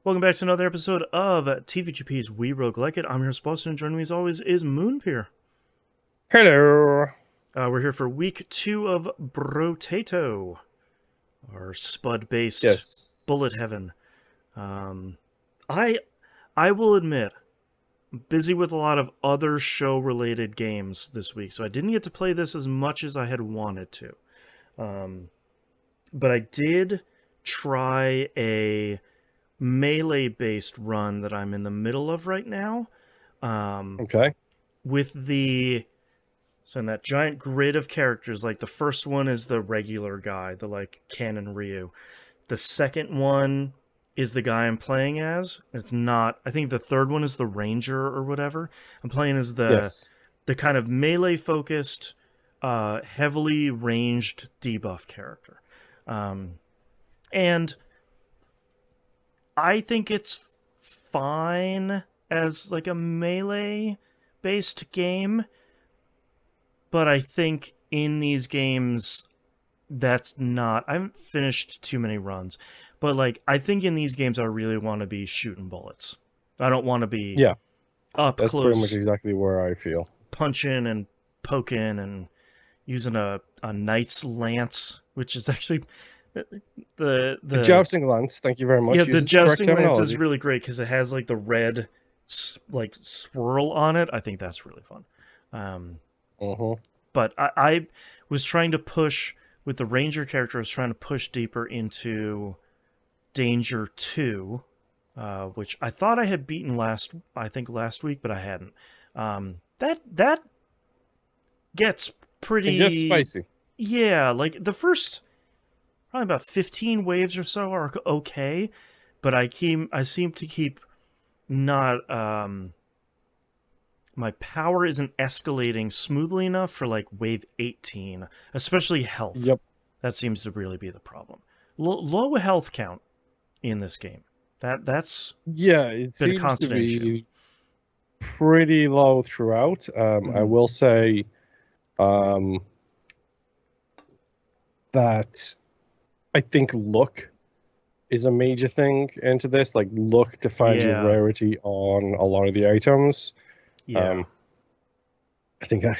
Welcome back to another episode of TVGP's We Roguelike It. I'm your host, Boston, and joining me as always is Moonpeer. Hello. We're here for week 2 of Brotato, our spud-based bullet heaven. I will admit, I'm busy with a lot of other show-related games this week, so I didn't get to play this as much as I had wanted to. But I did try a melee-based run that I'm in the middle of right now. Okay. With so in that giant grid of characters, like the first one is the regular guy, the like Canon Ryu. The second one is the guy I'm playing as. It's not. I think the third one is the Ranger or whatever. I'm playing as the kind of melee-focused, heavily ranged debuff character, and I think it's fine as like a melee-based game, but I think in these games that's not... I haven't finished too many runs, but like I think in these games I really want to be shooting bullets. I don't want to be up that's close. Pretty much exactly where I feel. Punching and poking and using a knight's lance, which is actually... The jousting lance, thank you very much. Yeah, the jousting lance is really great because it has like the red like swirl on it. I think that's really fun. But I was trying to push with the Ranger character. I was trying to push deeper into Danger 2, which I thought I had beaten last week, but I hadn't. That gets pretty... It gets spicy. Yeah, like the first... probably about 15 waves or so are okay, but I seem to keep not... my power isn't escalating smoothly enough for like wave 18, especially health. Yep. That seems to really be the problem. Low health count in this game. That's it seems to be issue. Pretty low throughout. I will say that I think luck is a major thing into this. Like, luck defines your rarity on a lot of the items. Yeah. I think I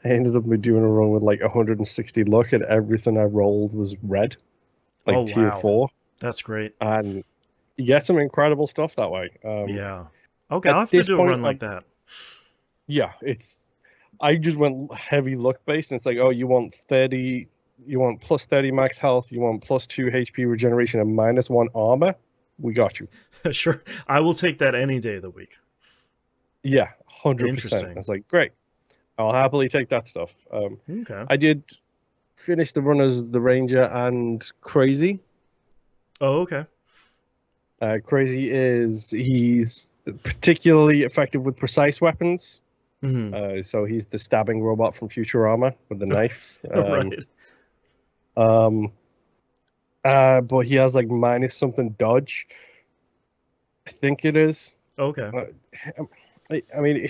ended up doing a run with like 160 luck, and everything I rolled was red, like tier 4. That's great. And you get some incredible stuff that way. Yeah. Okay, I'll have to do a run like that. Yeah, I just went heavy luck based, and it's like, oh, you want plus 30 max health, you want plus 2 HP regeneration and minus 1 armor? We got you. Sure. I will take that any day of the week. Yeah, 100%. It's like, great. I'll happily take that stuff. Okay. I did finish the run as the Ranger and Crazy. Oh, okay. Crazy he's particularly effective with precise weapons. So he's the stabbing robot from Futurama with the knife. Right. But he has like minus something dodge. I think it is. Okay. I mean,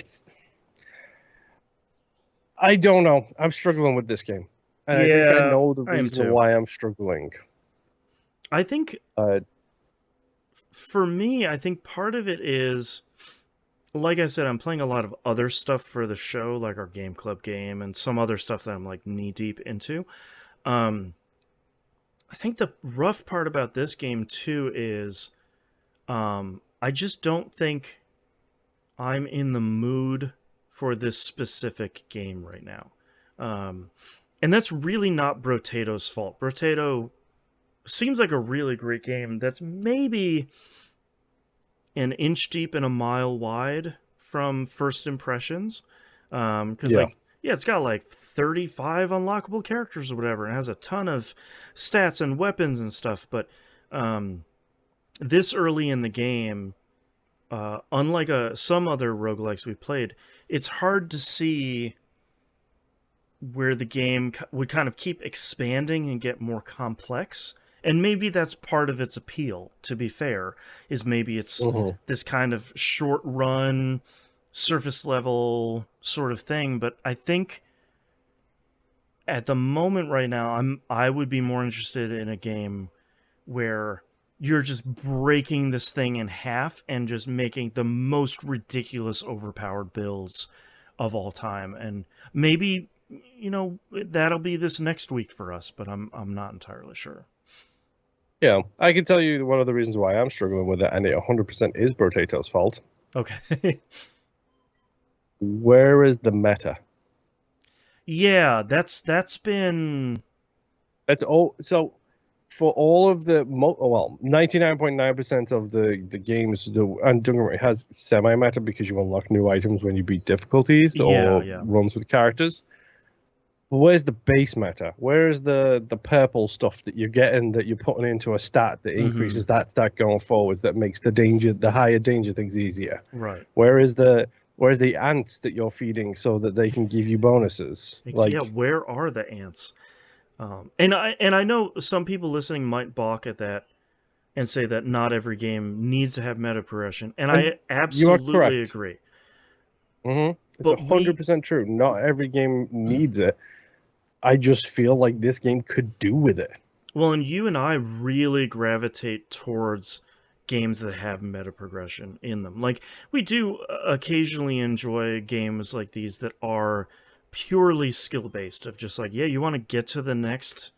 I don't know. I'm struggling with this game. And I think I know the reason why I'm struggling. I think for me, I think part of it is, like I said, I'm playing a lot of other stuff for the show, like our Game Club game and some other stuff that I'm like knee deep into. I think the rough part about this game too is I just don't think I'm in the mood for this specific game right now. And that's really not Brotato's fault. Brotato seems like a really great game that's maybe an inch deep and a mile wide from first impressions. Because it's got like 35 unlockable characters or whatever, and has a ton of stats and weapons and stuff. But this early in the game, unlike some other roguelikes we've played, it's hard to see where the game would kind of keep expanding and get more complex. And maybe that's part of its appeal, to be fair, is maybe it's this kind of short run, surface level sort of thing. But I think at the moment right now, I would be more interested in a game where you're just breaking this thing in half and just making the most ridiculous overpowered builds of all time. And maybe, that'll be this next week for us, but I'm not entirely sure. Yeah, I can tell you one of the reasons why I'm struggling with it, and it 100% is Brotato's fault. Okay. Where is the meta? Yeah, that's been... That's all. So for all of the 99.9% of the games, and don't get me wrong, it has semi-meta because you unlock new items when you beat difficulties or Yeah. runs with characters. But where's the base meta? Where is the purple stuff that you're getting that you're putting into a stat that increases that stat going forwards that makes the higher danger things easier? Right. Where's the ants that you're feeding so that they can give you bonuses? Yeah, where are the ants? And I know some people listening might balk at that and say that not every game needs to have meta progression, and I absolutely agree. Mm-hmm. It's 100% true. Not every game needs it. I just feel like this game could do with it. Well, and you and I really gravitate towards games that have meta progression in them. Like, we do occasionally enjoy games like these that are purely skill-based, of just like, yeah, you want to get to the next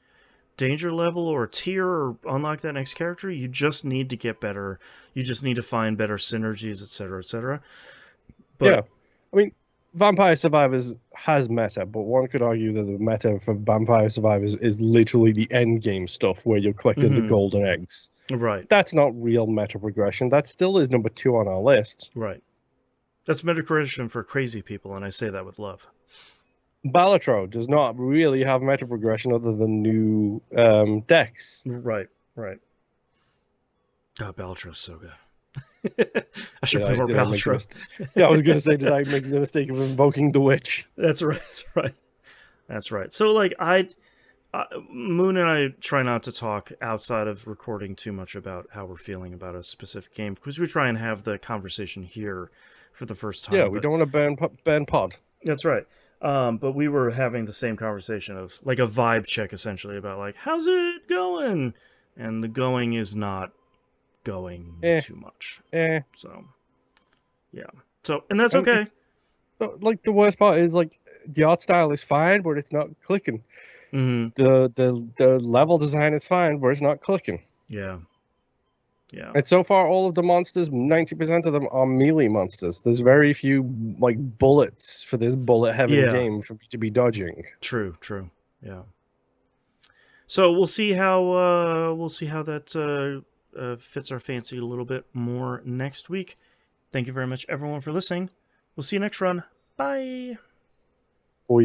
danger level or tier or unlock that next character, you just need to get better. You just need to find better synergies, etc., etc. But yeah, I mean, Vampire Survivors has meta, but one could argue that the meta for Vampire Survivors is literally the end game stuff where you're collecting the golden eggs. Right. That's not real meta progression. That still is number 2 on our list. Right. That's meta progression for crazy people, and I say that with love. Balatro does not really have meta progression other than new decks. Right. God, Balatro's so good. I should play more Balatro. Yeah, I was going to say, did I make the mistake of invoking the witch? That's right. So, like, Moon and I try not to talk outside of recording too much about how we're feeling about a specific game, because we try and have the conversation here for the first time. Yeah, we don't want to ban pod. That's right. But we were having the same conversation of, like, a vibe check, essentially, about, like, how's it going? And the going is not going too much. So, yeah. So, and that's okay. Like, the worst part is, like, the art style is fine, but it's not clicking. The level design is fine, but it's not clicking. Yeah. And so far, all of the monsters, 90% of them are melee monsters. There's very few, like, bullets for this bullet-heavy game for me to be dodging. True. Yeah. So we'll see how that fits our fancy a little bit more next week. Thank you very much, everyone, for listening. We'll see you next run. Bye. Bye.